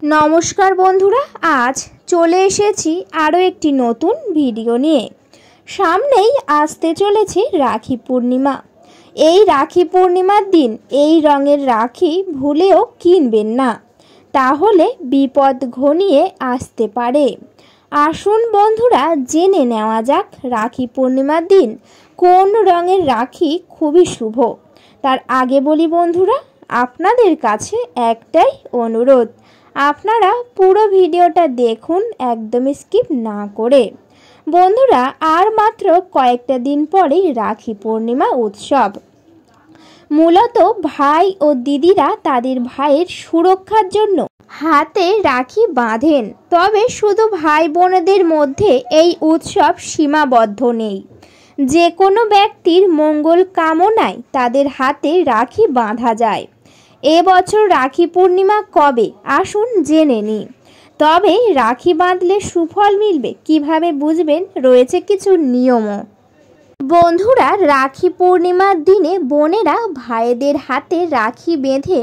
নমস্কার বন্ধুরা, আজ চলে এসেছি আরও একটি নতুন ভিডিও নিয়ে। সামনেই আসতে চলেছে রাখি পূর্ণিমা। এই রাখি পূর্ণিমার দিন এই রঙের রাখি ভুলেও কিনবেন না, তাহলে বিপদ ঘনিয়ে আসতে পারে। আসুন বন্ধুরা, জেনে নেওয়া যাক রাখি পূর্ণিমার দিন কোন রঙের রাখি খুবই শুভ। তার আগে বলি বন্ধুরা, আপনাদের কাছে একটাই অনুরোধ, আপনারা পুরো ভিডিওটা দেখুন, একদম স্কিপ না করে। বন্ধুরা, আর মাত্র কয়েকটা দিন পরেই রাখি পূর্ণিমা উৎসব। মূলত ভাই ও দিদিরা তাদের ভাইয়ের সুরক্ষার জন্য হাতে রাখি বাঁধেন। তবে শুধু ভাই বোনেদের মধ্যে এই উৎসব সীমাবদ্ধ নেই। যে কোনো ব্যক্তির মঙ্গল কামনায় তাদের হাতে রাখি বাঁধা যায়। এবছর রাখি পূর্ণিমা কবে, আসুন জেনে নিই। তবে রাখি বাঁধলে সুফল মিলবে কিভাবে বুঝবেন, রয়েছে কিছু নিয়মও। বন্ধুরা, রাখি পূর্ণিমার দিনে বোনেরা ভাইদের হাতে রাখি বেঁধে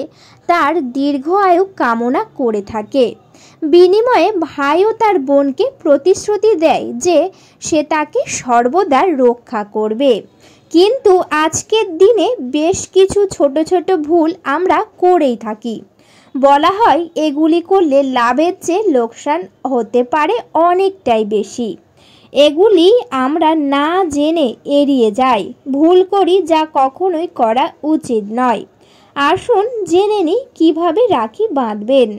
তার দীর্ঘ আয়ু কামনা করে থাকে। বিনিময়ে ভাইও তার বোনকে প্রতিশ্রুতি দেয় যে সে তাকে সর্বদা রক্ষা করবে। কিন্তু আজকের দিনে বেশ কিছু ছোট ছোট ভুল আমরা করেই থাকি। বলা হয় এগুলি করলে লাভের চেয়ে লোকসান হতে পারে অনেকটাই বেশি। এগুলি আমরা না জেনে এড়িয়ে যাই, ভুল করি, যা কখনোই করা উচিত নয়। আসুন জেনে নিই কীভাবে রাখি বাঁধবেন।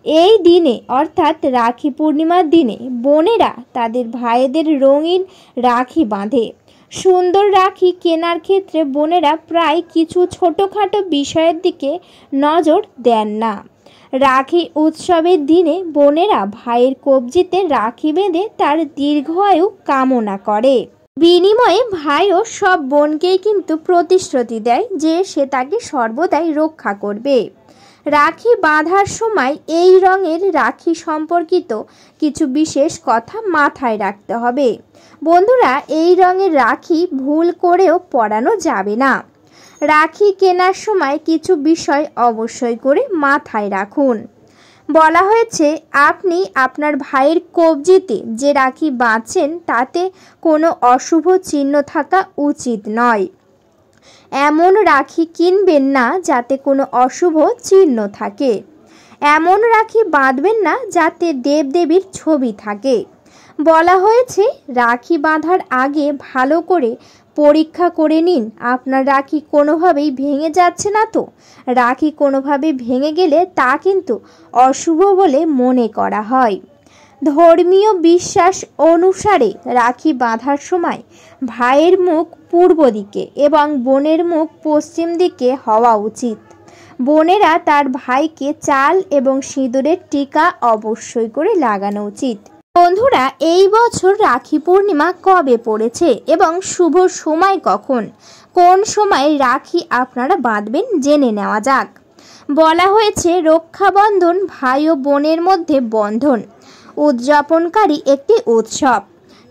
এই দিনে অর্থাৎ রাখি পূর্ণিমার দিনে বোনেরা তাদের ভাইদের রঙিন রাখি বাঁধে। সুন্দর রাখি কেনার ক্ষেত্রে বোনেরা প্রায় কিছু ছোটোখাটো বিষয়ের দিকে নজর দেন না। রাখি উৎসবের দিনে বোনেরা ভাইয়ের কবজিতে রাখি বেঁধে তার দীর্ঘায়ু কামনা করে। বিনিময়ে ভাইও সব বোনকেই কিন্তু প্রতিশ্রুতি দেয় যে সে তাকে সর্বদাই রক্ষা করবে। রাখি বাঁধার সময় এই রঙের রাখি সম্পর্কিত কিছু বিশেষ কথা মাথায় রাখতে হবে। বন্ধুরা, এই রঙের রাখি ভুল করেও পরানো যাবে না। রাখি কেনার সময় কিছু বিষয় অবশ্যই করে মাথায় রাখুন। বলা হয়েছে আপনি আপনার ভাইয়ের কবজিতে যে রাখি বাঁধছেন তাতে কোনো অশুভ চিহ্ন থাকা উচিত নয়। এমন রাখি কিনবেন না যাতে কোনো অশুভ চিহ্ন থাকে। এমন রাখি বাঁধবেন না যাতে দেবদেবীর ছবি থাকে। বলা হয়েছে রাখি বাঁধার আগে ভালো করে পরীক্ষা করে নিন আপনার রাখি কোনোভাবেই ভেঙে যাচ্ছে না তো। রাখি কোনোভাবে ভেঙে গেলে তা কিন্তু অশুভ বলে মনে করা হয়। ধর্মীয় বিশ্বাস অনুসারে রাখি বাঁধার সময় ভাইয়ের মুখ পূর্ব দিকে এবং বোনের মুখ পশ্চিম দিকে হওয়া উচিত। বোনেরা তার ভাইকে চাল এবং সিঁদুরের টিকা অবশ্যই করে লাগানো উচিত। বন্ধুরা, এই বছর রাখি পূর্ণিমা কবে পড়েছে এবং শুভ সময় কখন, কোন সময় রাখি আপনারা বাঁধবেন জেনে নেওয়া যাক। বলা হয়েছে রক্ষাবন্ধন ভাই ও বোনের মধ্যে বন্ধন উদযাপনকারী একটি উৎসব।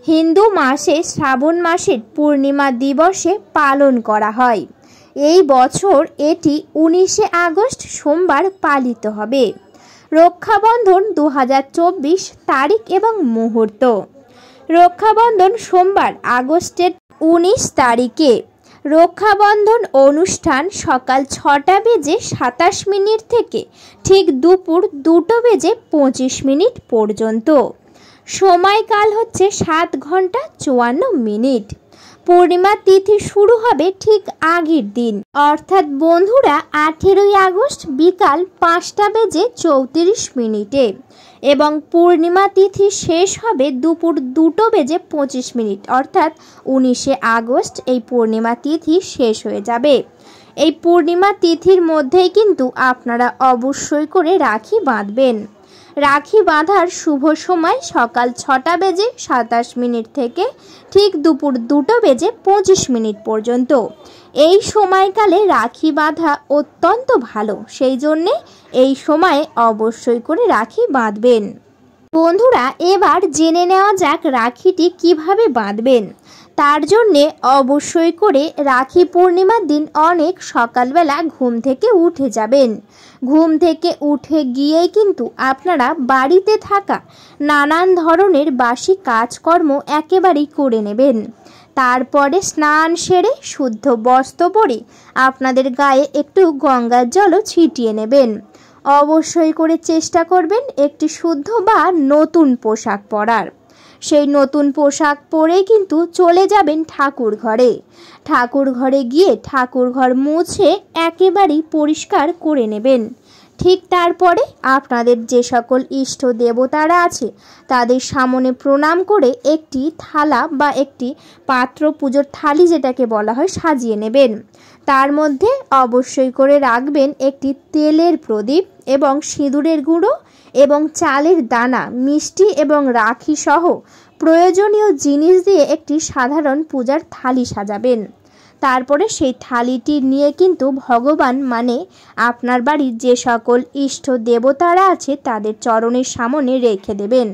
হিন্দু মাসে শ্রাবণ মাসের পূর্ণিমা দিবসে পালন করা হয়। এই বছর এটি 19শে আগস্ট সোমবার পালিত হবে। রক্ষাবন্ধন 2024 তারিখ এবং মুহূর্ত। রক্ষাবন্ধন সোমবার আগস্টের 19 তারিখে। রক্ষাবন্ধন অনুষ্ঠান সকাল 6:27 থেকে ঠিক দুপুর 2:25 পর্যন্ত। সময়কাল হচ্ছে 7 ঘন্টা 54 মিনিট। পূর্ণিমা তিথি শুরু হবে ঠিক আগের দিন অর্থাৎ বন্ধুরা 18 আগস্ট বিকাল 5:34 এবং পূর্ণিমা তিথি শেষ হবে দুপুর 2:25 অর্থাৎ 19শে আগস্ট এই পূর্ণিমা তিথি শেষ হয়ে যাবে। এই পূর্ণিমা তিথির মধ্যেই কিন্তু আপনারা অবশ্যই করে রাখি বাঁধবেন। রাখি বাঁধার শুভ সময় সকাল 6:27 থেকে ঠিক দুপুর 2:25 পর্যন্ত। এই সময়কালে রাখি বাঁধা অত্যন্ত ভালো, সেই জন্যে এই সময়ে অবশ্যই করে রাখি বাঁধবেন। বন্ধুরা, এবার জেনে নেওয়া যাক রাখিটি কিভাবে বাঁধবেন। তার জন্যে অবশ্যই করে রাখি পূর্ণিমার দিন অনেক সকালবেলা ঘুম থেকে উঠে যাবেন। ঘুম থেকে উঠে গিয়েই কিন্তু আপনারা বাড়িতে থাকা নানান ধরনের বাসি কাজকর্ম একেবারেই করে নেবেন। তারপরে স্নান সেরে শুদ্ধ বস্ত্র পরে আপনাদের গায়ে একটু গঙ্গার জলও ছিটিয়ে নেবেন। অবশ্যই করে চেষ্টা করবেন একটি শুদ্ধ বা নতুন পোশাক পরার। সেই নতুন পোশাক পরেই কিন্তু চলে যাবেন ঠাকুর ঘরে। ঠাকুর ঘরে গিয়ে ঠাকুর ঘর মুছে একেবারেই পরিষ্কার করে নেবেন। ঠিক তারপরে আপনাদের যে সকল ইষ্ট দেবতারা আছে তাদের সামনে প্রণাম করে একটি থালা বা একটি পাত্র, পুজোর থালি যেটাকে বলা হয়, সাজিয়ে নেবেন। তার মধ্যে অবশ্যই করে রাখবেন একটি তেলের প্রদীপ এবং সিঁদুরের গুঁড়ো এবং চালের দানা, মিষ্টি এবং রাখি সহ প্রয়োজনীয় জিনিস দিয়ে একটি সাধারণ পূজার থালি সাজাবেন। তারপরে সেই থালিটি নিয়ে কিন্তু ভগবান মানে আপনার বাড়ির যে সকল ইষ্ট দেবতারা আছে তাদের চরণের সামনে রেখে দেবেন।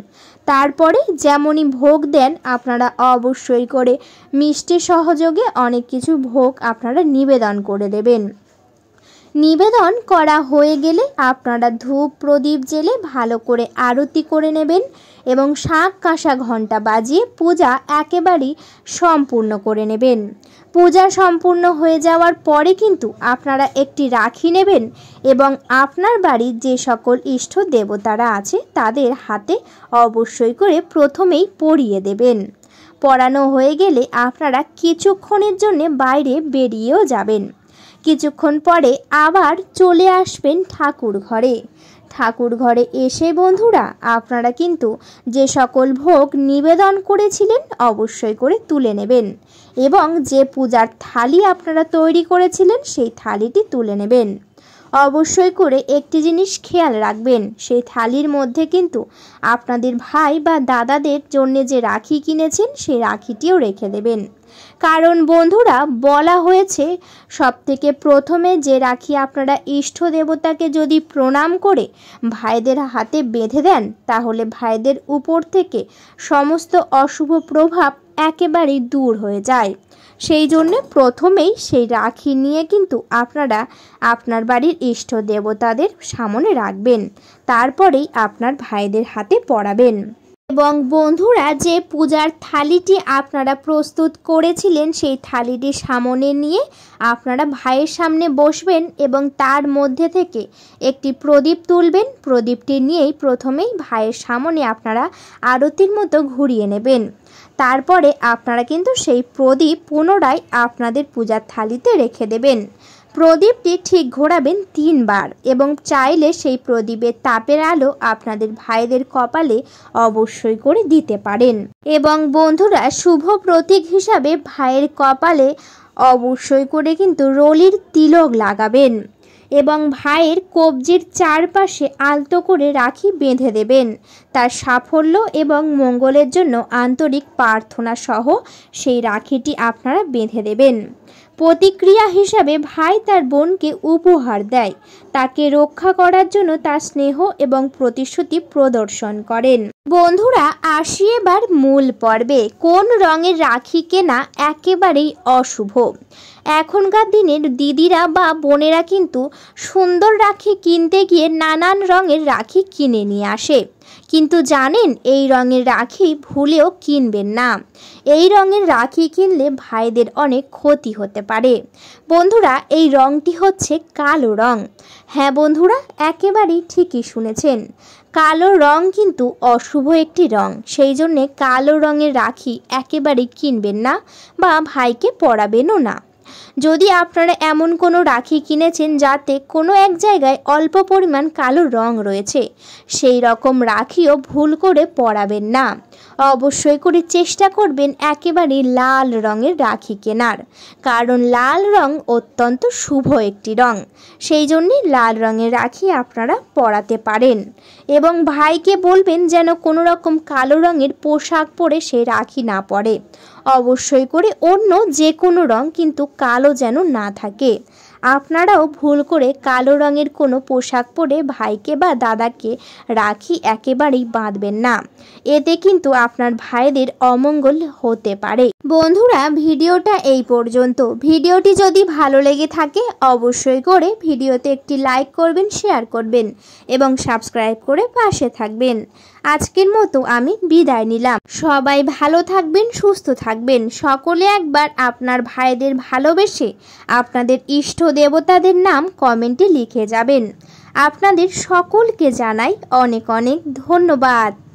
তারপরে যেমনই ভোগ দেন আপনারা অবশ্যই করে মিষ্টি সহযোগে অনেক কিছু ভোগ আপনারা নিবেদন করে দেবেন। নিবেদন করা হয়ে গেলে আপনারা ধূপ প্রদীপ জেলে ভালো করে আরতি করে নেবেন এবং শাঁখ কাঁসা ঘণ্টা বাজিয়ে পূজা একেবারেই সম্পূর্ণ করে নেবেন। পূজা সম্পূর্ণ হয়ে যাওয়ার পরে কিন্তু আপনারা একটি রাখি নেবেন এবং আপনার বাড়ির যে সকল ইষ্ট দেবতারা আছে তাদের হাতে অবশ্যই করে প্রথমেই পরিয়ে দেবেন। পরানো হয়ে গেলে আপনারা কিছুক্ষণের জন্য বাইরে বেরিয়েও যাবেন। কিছুক্ষণ পরে আবার চলে আসবেন ঠাকুর ঘরে। ঠাকুর ঘরে এসে বন্ধুরা আপনারা কিন্তু যে সকল ভোগ নিবেদন করেছিলেন অবশ্যই করে তুলে নেবেন এবং যে পূজার থালি আপনারা তৈরি করেছিলেন সেই থালিটি তুলে নেবেন। অবশ্যই করে একটি জিনিস খেয়াল রাখবেন, সেই থালির মধ্যে কিন্তু আপনাদের ভাই বা দাদাদের জন্য যে রাখি কিনেছেন সেই রাখিটিও রেখে দেবেন। কারণ বন্ধুরা বলা হয়েছে সবথেকে প্রথমে যে রাখি আপনারা ইষ্ট দেবতাকে যদি প্রণাম করে ভাইদের হাতে বেঁধে দেন তাহলে ভাইদের উপর থেকে সমস্ত অশুভ প্রভাব একেবারেই দূর হয়ে যায়। সেই জন্য প্রথমেই সেই রাখি নিয়ে কিন্তু আপনারা আপনার বাড়ির ইষ্ট দেবতাদের সামনে রাখবেন, তারপরেই আপনার ভাইদের হাতে পরাবেন। এবং বন্ধুরা যে পূজার থালিটি আপনারা প্রস্তুত করেছিলেন সেই থালিটি সামনে নিয়ে আপনারা ভাইয়ের সামনে বসবেন এবং তার মধ্যে থেকে একটি প্রদীপ তুলবেন। প্রদীপটি নিয়েই প্রথমেই ভাইয়ের সামনে আপনারা আরতির মতো ঘুরিয়ে নেবেন। তারপরে আপনারা কিন্তু সেই প্রদীপ পুনরায় আপনাদের পূজার থালিতে রেখে দেবেন। প্রদীপটি ঠিক ঘোরাবেন 3 বার এবং চাইলে সেই প্রদীপের তাপের আলো আপনাদের ভাইদের কপালে অবশ্যই করে দিতে পারেন। এবং বন্ধুরা শুভ প্রতীক হিসাবে ভাইয়ের কপালে অবশ্যই করে কিন্তু রলির তিলক লাগাবেন এবং ভাইয়ের কবজির চারপাশে আলতো করে রাখি বেঁধে দেবেন। তার সাফল্য এবং মঙ্গলের জন্য আন্তরিক প্রার্থনা সহ সেই রাখিটি আপনারা বেঁধে দেবেন। প্রতিক্রিয়া হিসাবে ভাই তার বোনকে উপহার দেয়, তাকে রক্ষা করার জন্য তার স্নেহ এবং প্রতিশ্রুতি প্রদর্শন করেন। বন্ধুরা আসি এবার মূল পর্বে। কোন রঙের রাখি কেনা একেবারেই অশুভ? এখনকার দিনের দিদিরা বা বোনেরা কিন্তু সুন্দর রাখি কিনতে গিয়ে নানান রঙের রাখি কিনে নিয়ে আসে, কিন্তু জানেন এই রঙের রাখি ভুলেও কিনবেন না। এই রঙের রাখি কিনলে ভাইদের অনেক ক্ষতি হতে পারে। বন্ধুরা এই রঙটি হচ্ছে কালো রং। হ্যাঁ বন্ধুরা একেবারেই ঠিকই শুনেছেন, কালো রং কিন্তু অশুভ একটি রং। সেই জন্যে কালো রঙের রাখি একেবারেই কিনবেন না বা ভাইকে পরাবেনও না। যদি আপনারা এমন কোনো রাখি কিনেছেন যাতে কোনো এক জায়গায় অল্প পরিমাণ কালো রং রয়েছে, সেই রকম রাখিও ভুল করে পরাবেন না। অবশ্যই করে চেষ্টা করবেন একেবারে লাল রঙের রাখি কেনার, কারণ লাল রং অত্যন্ত শুভ একটি রং। সেই জন্যে লাল রঙের রাখি আপনারা পরাতে পারেন এবং ভাইকে বলবেন যেন কোনো রকম কালো রঙের পোশাক পরে সেই রাখি না পরে। অবশ্যই করে অন্য যে কোনো রং কিন্তু কালো যেন না থাকে। আপনারাও ভুল করে কালো রঙের কোনো পোশাক পরে ভাইকে বা দাদাকে রাখি একেবারেই বাঁধবেন না। এতে কিন্তু আপনার ভাইদের অমঙ্গল হতে পারে। বন্ধুরা, ভিডিওটা এই পর্যন্ত। ভিডিওটি যদি ভালো লেগে থাকে অবশ্যই করে ভিডিওতে একটি লাইক করবেন, শেয়ার করবেন এবং সাবস্ক্রাইব করে পাশে থাকবেন। আজকের মতো আমি বিদায় নিলাম। সবাই ভালো থাকবেন, সুস্থ থাকবেন। সকলে একবার আপনার ভাইদের ভালোবেসে আপনাদের ইষ্ট দেবতাদের নাম কমেন্টে লিখে যাবেন। আপনাদের সকলকে জানাই অনেক অনেক ধন্যবাদ।